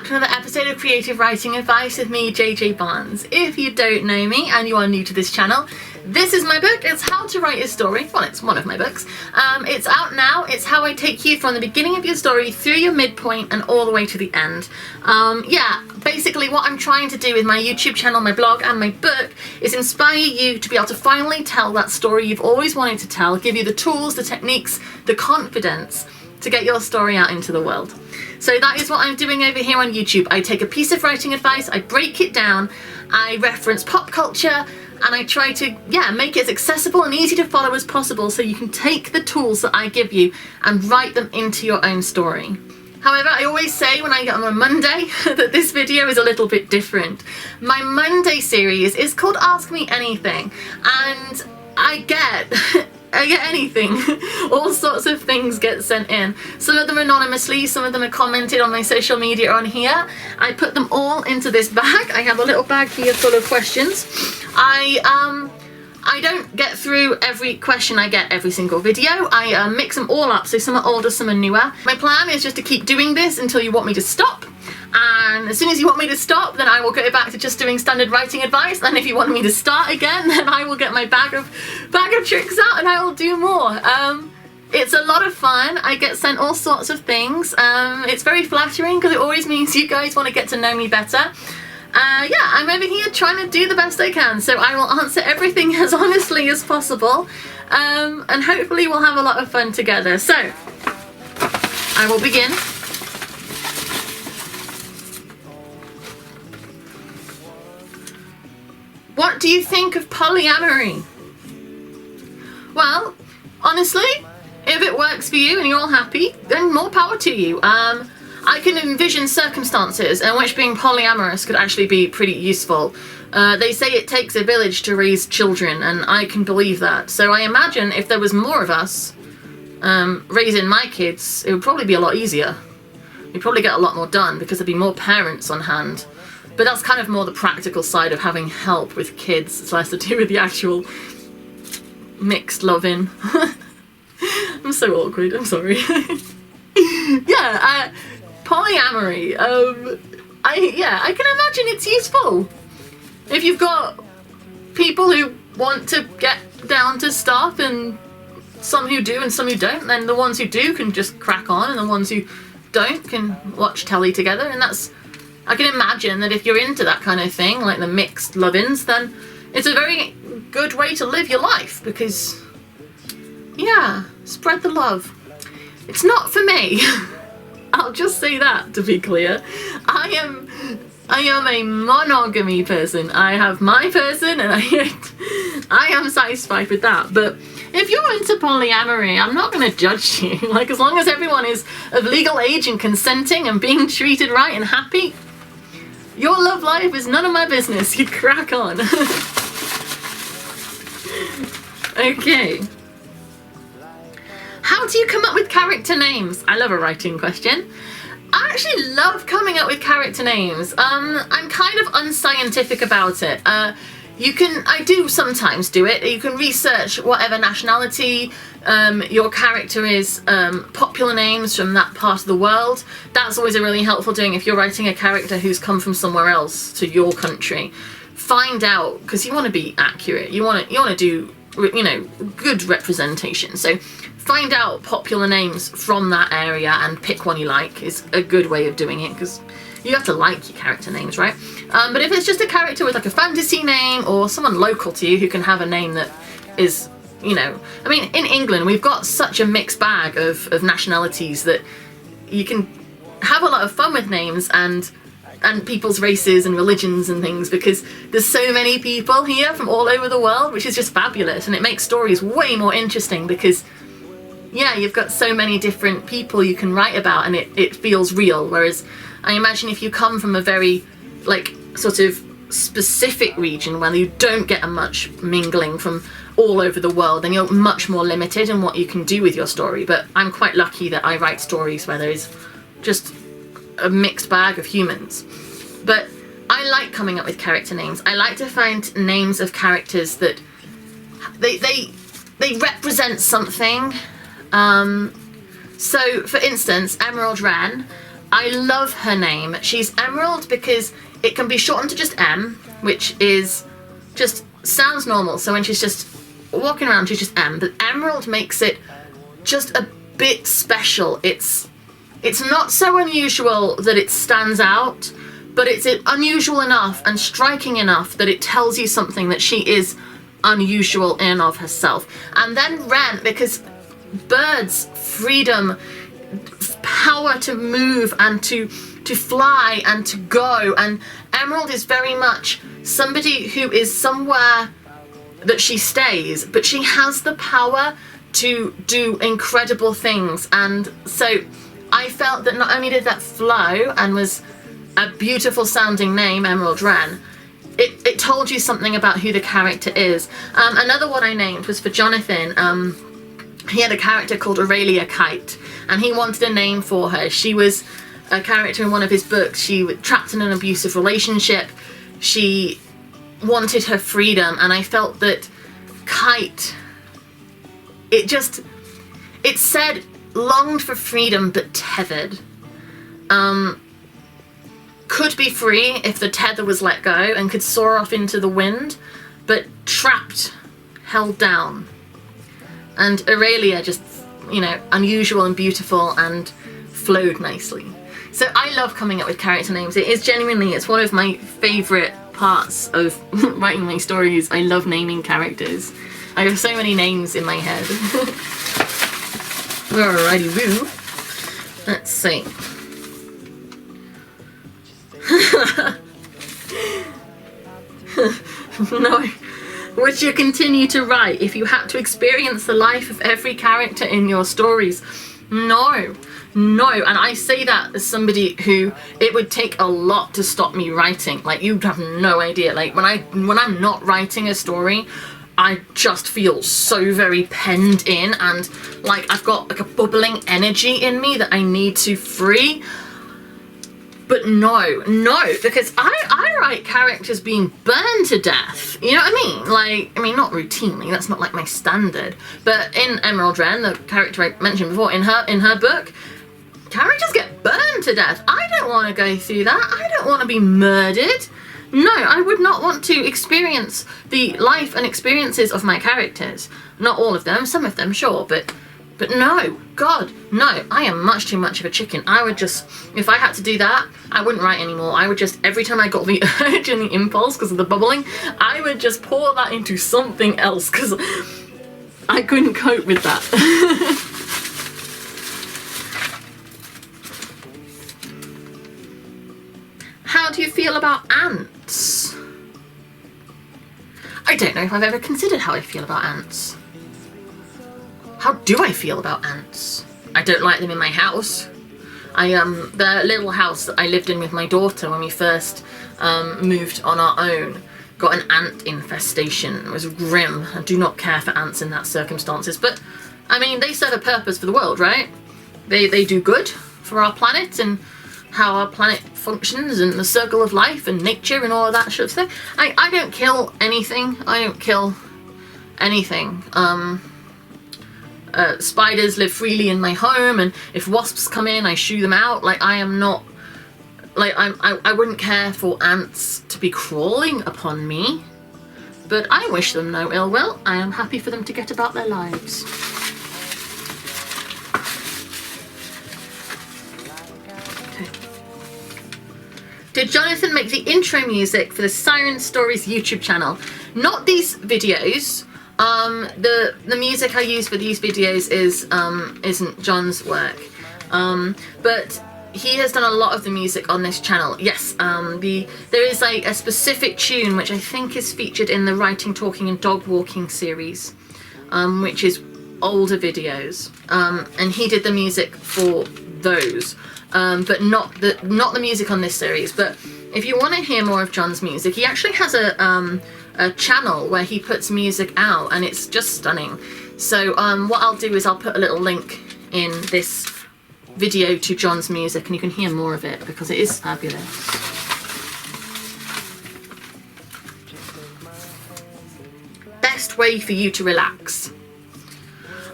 to another episode of Creative Writing Advice with me, JJ Barnes. If you don't know me and you are new to this channel, this is my book. It's How to Write a Story. Well, it's one of my books. It's out now. It's how I take you from the beginning of your story through your midpoint and all the way to the end. Yeah, basically what I'm trying to do with my YouTube channel, my blog and my book is inspire you to be able to finally tell that story you've always wanted to tell, give you the tools, the techniques, the confidence to get your story out into the world. So that is what I'm doing over here on YouTube. I take a piece of writing advice, I break it down, I reference pop culture, and I try to, make it as accessible and easy to follow as possible so you can take the tools that I give you and write them into your own story. However, I always say when I get on a Monday that this video is a little bit different. My Monday series is called Ask Me Anything, and I get anything. All sorts of things get sent in. Some of them anonymously, some of them are commented on my social media on here. I put them all into this bag. I have a little bag here full of questions. I don't get through every question I get every single video. I mix them all up, so some are older, some are newer. My plan is just to keep doing this until you want me to stop. And as soon as you want me to stop, then I will go back to just doing standard writing advice. And if you want me to start again, then I will get my bag of tricks out and I will do more. It's a lot of fun. I get sent all sorts of things. It's very flattering because it always means you guys want to get to know me better. I'm over here trying to do the best I can, so I will answer everything as honestly as possible, and hopefully we'll have a lot of fun together. So, I will begin. What do you think of polyamory? Well, honestly, if it works for you and you're all happy, then more power to you. I can envision circumstances in which being polyamorous could actually be pretty useful. They say it takes a village to raise children, and I can believe that. So I imagine if there was more of us raising my kids, it would probably be a lot easier. You'd probably get a lot more done because there'd be more parents on hand. But that's kind of more the practical side of having help with kids. It's less to do with the actual mixed loving. I'm so awkward, I'm sorry. Polyamory. I can imagine it's useful. If you've got people who want to get down to stuff and some who do and some who don't, then the ones who do can just crack on and the ones who don't can watch telly together, and that's, I can imagine that if you're into that kind of thing, like the mixed love-ins, then it's a very good way to live your life because, spread the love. It's not for me. I'll just say that to be clear. I am a monogamy person. I have my person and I am satisfied with that. But if you're into polyamory, I'm not going to judge you. Like, as long as everyone is of legal age and consenting and being treated right and happy, your love life is none of my business. You crack on. Okay. How do you come up with character names? I love a writing question. I actually love coming up with character names. I'm kind of unscientific about it. I do sometimes do it. You can research whatever nationality your character is, popular names from that part of the world. That's always a really helpful doing if you're writing a character who's come from somewhere else to your country. Find out, because you want to be accurate. You want to do, good representation. So find out popular names from that area and pick one you like is a good way of doing it, because you have to like your character names, right? But if it's just a character with like a fantasy name or someone local to you who can have a name that is, I mean, in England we've got such a mixed bag of nationalities that you can have a lot of fun with names and people's races and religions and things, because there's so many people here from all over the world, which is just fabulous, and it makes stories way more interesting because you've got so many different people you can write about and it feels real. Whereas I imagine if you come from a very sort of specific region where you don't get a much mingling from all over the world, then you're much more limited in what you can do with your story. But I'm quite lucky that I write stories where there is just a mixed bag of humans. But I like coming up with character names. I like to find names of characters that they represent something. So for instance, Emerald Wren, I love her name. She's Emerald because it can be shortened to just M, which is just sounds normal. So when she's just walking around, she's just M. But Emerald makes it just a bit special. It's not so unusual that it stands out, but it's unusual enough and striking enough that it tells you something that she is unusual in and of herself. And then Wren, because birds, freedom, power to move and to fly and to go, and Emerald is very much somebody who is somewhere that she stays, but she has the power to do incredible things. And so I felt that not only did that flow and was a beautiful sounding name, Emerald Wren, it told you something about who the character is. Another one I named was for Jonathan. He had a character called Aurelia Kite, and he wanted a name for her. She was a character in one of his books. She was trapped in an abusive relationship. She wanted her freedom, and I felt that Kite, it said longed for freedom but tethered. Could be free if the tether was let go and could soar off into the wind, but trapped, held down. And Aurelia just, you know, unusual and beautiful and flowed nicely. So I love coming up with character names. It is genuinely, it's one of my favourite parts of writing my stories. I love naming characters. I have so many names in my head. Alrighty woo. Let's see. No. Would you continue to write if you had to experience the life of every character in your stories? No. No. And I say that as somebody who, it would take a lot to stop me writing. Like, you'd have no idea. Like, when I'm not writing a story, I just feel so very penned in, and like I've got like a bubbling energy in me that I need to free. But no, because I write characters being burned to death. You know what I mean? Like, I mean, not routinely, that's not like my standard. But in Emerald Wren, the character I mentioned before, in her book, characters get burned to death. I don't want to go through that. I don't want to be murdered. No, I would not want to experience the life and experiences of my characters. Not all of them, some of them, sure, but no, God, no, I am much too much of a chicken. I would just, if I had to do that, I wouldn't write anymore. I would just, every time I got the urge and the impulse because of the bubbling, I would just pour that into something else because I couldn't cope with that. How do you feel about ants? I don't know if I've ever considered how I feel about ants. How do I feel about ants? I don't like them in my house. The little house that I lived in with my daughter when we first moved on our own got an ant infestation. It was grim. I do not care for ants in that circumstances, but I mean, they serve a purpose for the world, right? They do good for our planet and how our planet functions and the circle of life and nature and all of that sort of thing. I don't kill anything. I don't kill anything. Spiders live freely in my home, and if wasps come in, I shoo them out. Like, I am not, like, I wouldn't care for ants to be crawling upon me, but I wish them no ill will. I am happy for them to get about their lives. Okay. Did Jonathan make the intro music for the Siren Stories YouTube channel? Not these videos. The music I use for these videos isn't John's work, but he has done a lot of the music on this channel. Yes, there is like a specific tune which I think is featured in the Writing, Talking and Dog Walking series, which is older videos, and he did the music for those, but not the music on this series. But if you want to hear more of John's music, he actually has a channel where he puts music out, and it's just stunning. So what I'll do is I'll put a little link in this video to John's music, and you can hear more of it because it is fabulous. Best way for you to relax?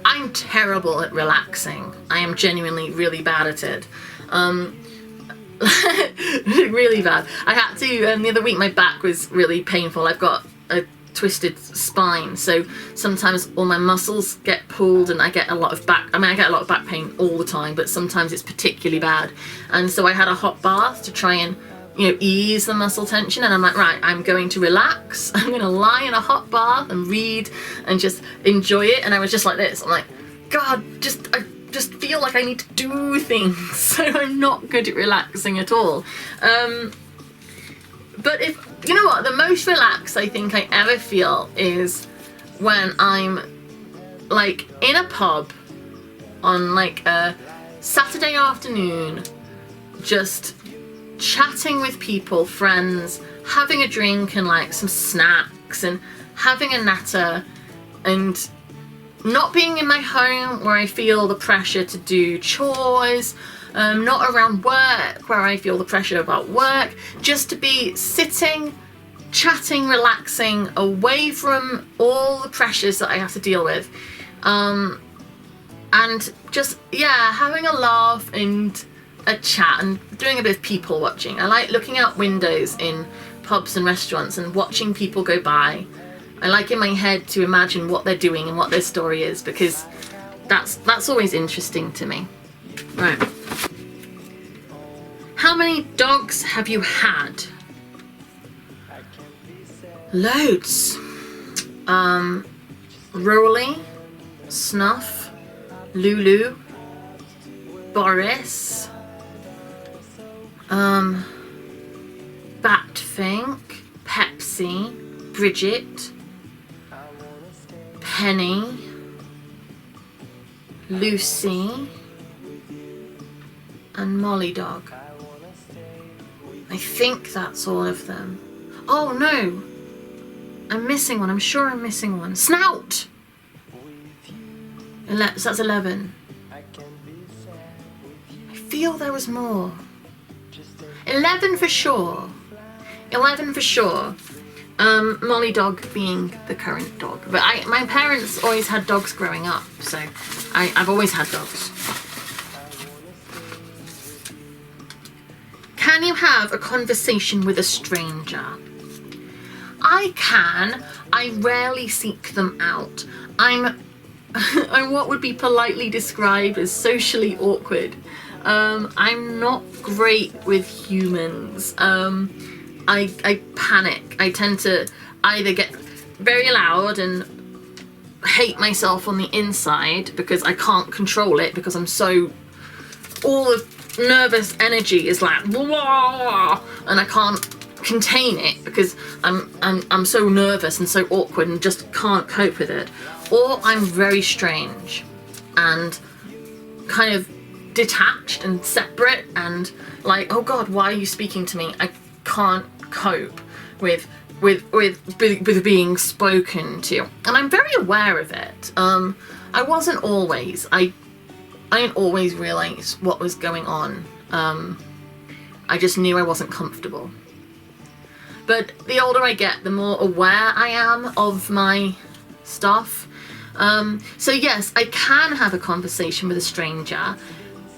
I'm terrible at relaxing. I am genuinely really bad at it. really bad. I had to, the other week my back was really painful. I've got a twisted spine, so sometimes all my muscles get pulled and I get a lot of back, I get a lot of back pain all the time, but sometimes it's particularly bad. And so I had a hot bath to try and, you know, ease the muscle tension, and I'm like, right, I'm going to relax. I'm going to lie in a hot bath and read and just enjoy it. And I was just like this. I'm like, God, I just feel like I need to do things. So I'm not good at relaxing at all. But if, you know what, the most relaxed I think I ever feel is when I'm like in a pub on like a Saturday afternoon, just chatting with people, friends, having a drink and like some snacks and having a natter, and not being in my home where I feel the pressure to do chores, not around work where I feel the pressure about work, just to be sitting, chatting, relaxing, away from all the pressures that I have to deal with, and just, yeah, having a laugh and a chat and doing a bit of people watching. I like looking out windows in pubs and restaurants and watching people go by. I like in my head to imagine what they're doing and what their story is, because that's always interesting to me. Right. How many dogs have you had? Loads. Rolly, Snuff, Lulu, Boris, Batfink, Pepsi, Bridget, Penny, Lucy, and Molly Dog. I think that's all of them. Oh no, I'm missing one. I'm sure I'm missing one. Snout! So that's 11. I feel there was more. 11 for sure. 11 for sure. Molly Dog being the current dog. But my parents always had dogs growing up, so I've always had dogs. Can you have a conversation with a stranger? I can. I rarely seek them out. I'm what would be politely described as socially awkward. I'm not great with humans. I panic. I tend to either get very loud and hate myself on the inside because I can't control it, because I'm so, all the nervous energy is like, blah, and I can't contain it because I'm so nervous and so awkward and just can't cope with it. Or I'm very strange and kind of detached and separate and like, oh God, why are you speaking to me? I can't cope with being spoken to, and I'm very aware of it. I wasn't always. I didn't always realize what was going on. I just knew I wasn't comfortable. But the older I get, the more aware I am of my stuff. So yes, I can have a conversation with a stranger.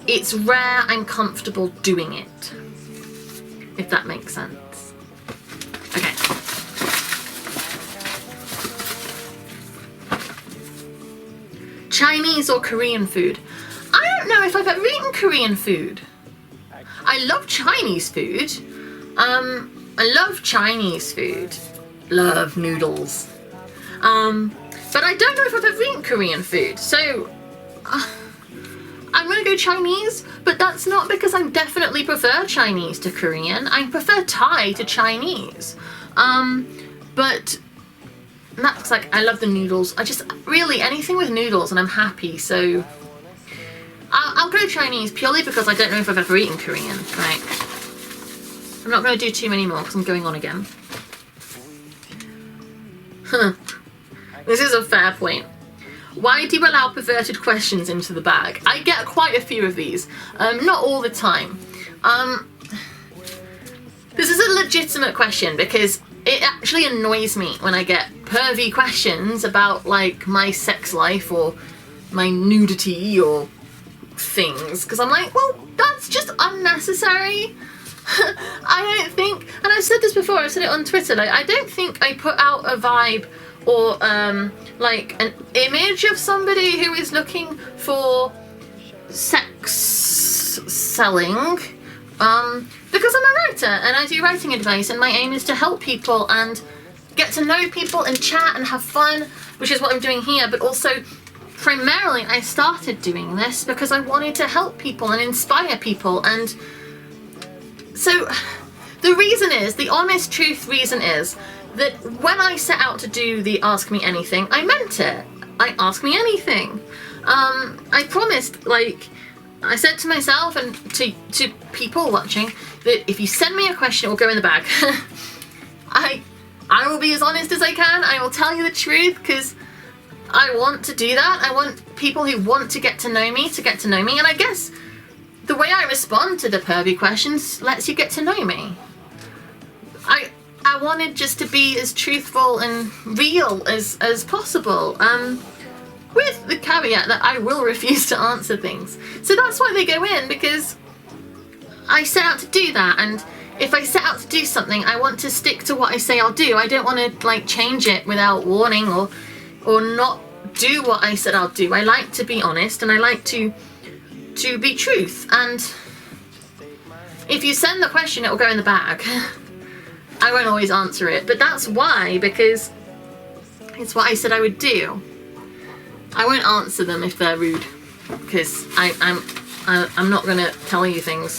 It's rare I'm comfortable doing it, if that makes sense. Okay. Chinese or Korean food? I don't know if I've ever eaten Korean food. I love Chinese food. I love Chinese food. Love noodles. But I don't know if I've ever eaten Korean food. So I'm gonna go Chinese, but that's not because I definitely prefer Chinese to Korean. I prefer Thai to Chinese. But that's like, I love the noodles. I just, really, anything with noodles and I'm happy, so I'll go Chinese purely because I don't know if I've ever eaten Korean. Right. I'm not going to do too many more because I'm going on again. This is a fair point. Why do you allow perverted questions into the bag? I get quite a few of these. Not all the time. This is a legitimate question because it actually annoys me when I get pervy questions about like my sex life or my nudity or things, because I'm like, well, that's it's just unnecessary. I don't think, and I've said this before, I've said it on Twitter, like, I don't think I put out a vibe or like an image of somebody who is looking for sex selling, because I'm a writer and I do writing advice, and my aim is to help people and get to know people and chat and have fun, which is what I'm doing here. But also primarily I started doing this because I wanted to help people and inspire people. And so the reason is, the honest truth reason is, that when I set out to do the Ask Me Anything, I meant it. I ask me anything. I promised, like, I said to myself and to people watching, that if you send me a question, it will go in the bag. I will be as honest as I can. I will tell you the truth, because I want to do that. I want people who want to get to know me to get to know me. And I guess the way I respond to the pervy questions lets you get to know me. I wanted just to be as truthful and real as possible, with the caveat that I will refuse to answer things. So that's why they go in, because I set out to do that, and if I set out to do something, I want to stick to what I say I'll do. I don't want to, like, change it without warning or not do what I said I'll do. I like to be honest, and I like to be truth. And if you send the question, it will go in the bag. I won't always answer it, but that's why, because it's what I said I would do. I won't answer them if they're rude, because I'm not gonna tell you things.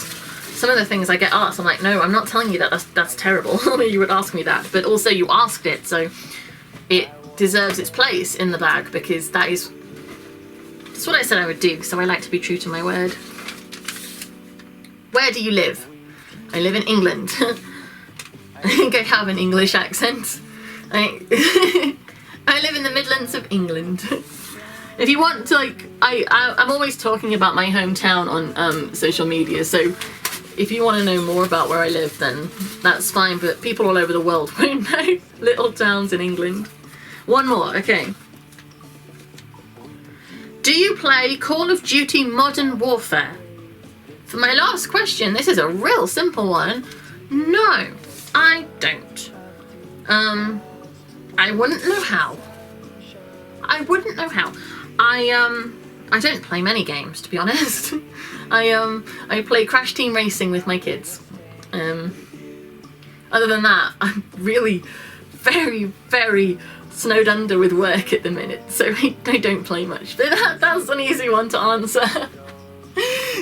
Some of the things I get asked, I'm like, no, I'm not telling you that. That's terrible. You would ask me that, but also you asked it, so it deserves its place in the bag, because that's what I said I would do. So I like to be true to my word. Where do you live? I live in England. I think I have an English accent. I live in the Midlands of England. If you want to, like, I'm always talking about my hometown on social media, so if you want to know more about where I live, then that's fine, but people all over the world won't know little towns in England. One more, okay. Do you play Call of Duty Modern Warfare? For my last question, this is a real simple one. No, I don't. I wouldn't know how. I wouldn't know how. I don't play many games, to be honest. I play Crash Team Racing with my kids. Other than that, I'm really very, very snowed under with work at the minute, so I don't play much. But that's an easy one to answer.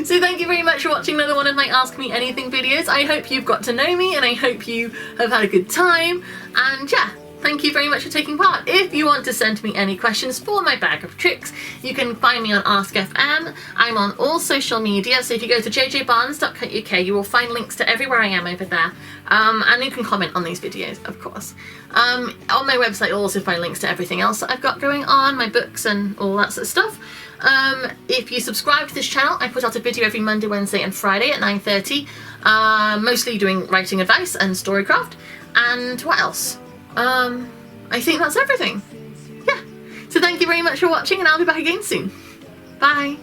So thank you very much for watching another one of my Ask Me Anything videos. I hope you've got to know me, and I hope you have had a good time. And yeah, thank you very much for taking part. If you want to send me any questions for my bag of tricks, you can find me on AskFM. I'm on all social media, so if you go to jjbarnes.co.uk, you will find links to everywhere I am over there. And you can comment on these videos, of course. On my website, you'll also find links to everything else that I've got going on, my books and all that sort of stuff. If you subscribe to this channel, I put out a video every Monday, Wednesday and Friday at 9:30, mostly doing writing advice and storycraft. And what else? I think that's everything. Yeah. So thank you very much for watching, and I'll be back again soon. Bye.